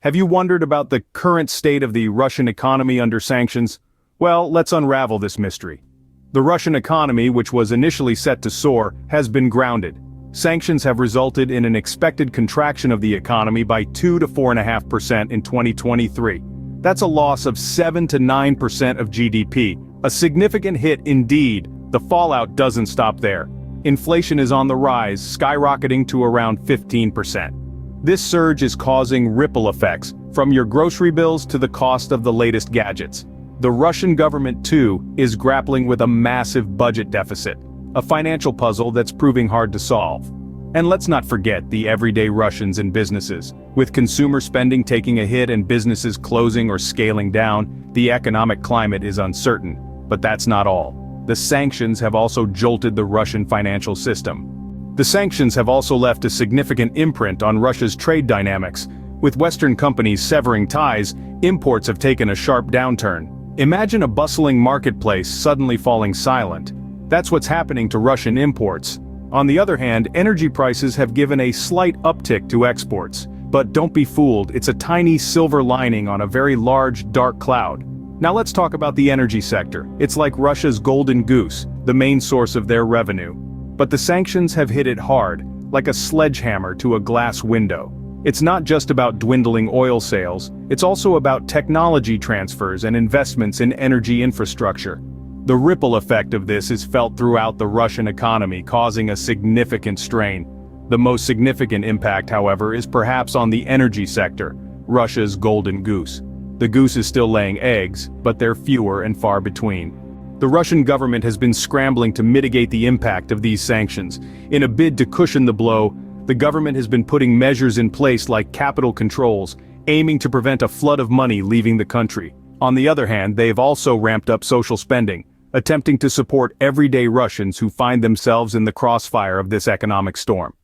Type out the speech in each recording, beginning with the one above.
Have you wondered about the current state of the Russian economy under sanctions? Well, let's unravel this mystery. The Russian economy, which was initially set to soar, has been grounded. Sanctions have resulted in an expected contraction of the economy by 2 to 4.5% in 2023. That's a loss of 7 to 9% of GDP, a significant hit indeed. The fallout doesn't stop there. Inflation is on the rise, skyrocketing to around 15%. This surge is causing ripple effects, from your grocery bills to the cost of the latest gadgets. The Russian government, too, is grappling with a massive budget deficit, a financial puzzle that's proving hard to solve. And let's not forget the everyday Russians and businesses. With consumer spending taking a hit and businesses closing or scaling down, the economic climate is uncertain. But that's not all. The sanctions have also jolted the Russian financial system. The sanctions have also left a significant imprint on Russia's trade dynamics. With Western companies severing ties, imports have taken a sharp downturn. Imagine a bustling marketplace suddenly falling silent. That's what's happening to Russian imports. On the other hand, energy prices have given a slight uptick to exports. But don't be fooled, it's a tiny silver lining on a very large, dark cloud. Now let's talk about the energy sector. It's like Russia's golden goose, the main source of their revenue. But the sanctions have hit it hard, like a sledgehammer to a glass window. It's not just about dwindling oil sales, it's also about technology transfers and investments in energy infrastructure. The ripple effect of this is felt throughout the Russian economy, causing a significant strain. The most significant impact, however, is perhaps on the energy sector, Russia's golden goose. The goose is still laying eggs, but they're fewer and far between. The Russian government has been scrambling to mitigate the impact of these sanctions. In a bid to cushion the blow, the government has been putting measures in place like capital controls, aiming to prevent a flood of money leaving the country. On the other hand, they've also ramped up social spending, attempting to support everyday Russians who find themselves in the crossfire of this economic storm.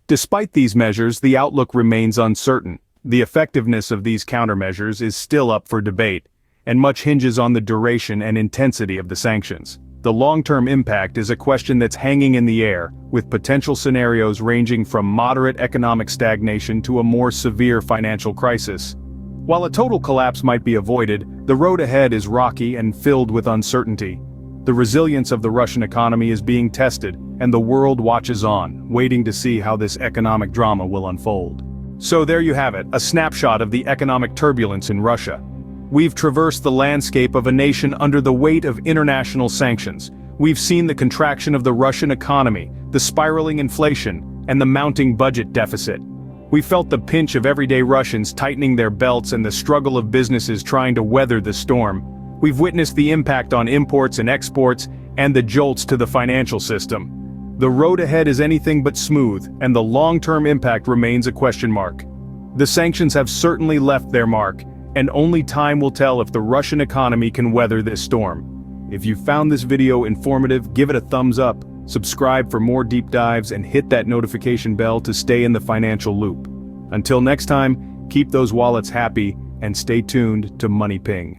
Despite these measures, the outlook remains uncertain. The effectiveness of these countermeasures is still up for debate, and much hinges on the duration and intensity of the sanctions. The long-term impact is a question that's hanging in the air, with potential scenarios ranging from moderate economic stagnation to a more severe financial crisis. While a total collapse might be avoided, the road ahead is rocky and filled with uncertainty. The resilience of the Russian economy is being tested, and the world watches on, waiting to see how this economic drama will unfold. So there you have it, a snapshot of the economic turbulence in Russia. We've traversed the landscape of a nation under the weight of international sanctions. We've seen the contraction of the Russian economy, the spiraling inflation, and the mounting budget deficit. We felt the pinch of everyday Russians tightening their belts and the struggle of businesses trying to weather the storm. We've witnessed the impact on imports and exports, and the jolts to the financial system. The road ahead is anything but smooth, and the long-term impact remains a question mark. The sanctions have certainly left their mark, and only time will tell if the Russian economy can weather this storm. If you found this video informative, give it a thumbs up, subscribe for more deep dives, and hit that notification bell to stay in the financial loop. Until next time, keep those wallets happy, and stay tuned to Money Ping.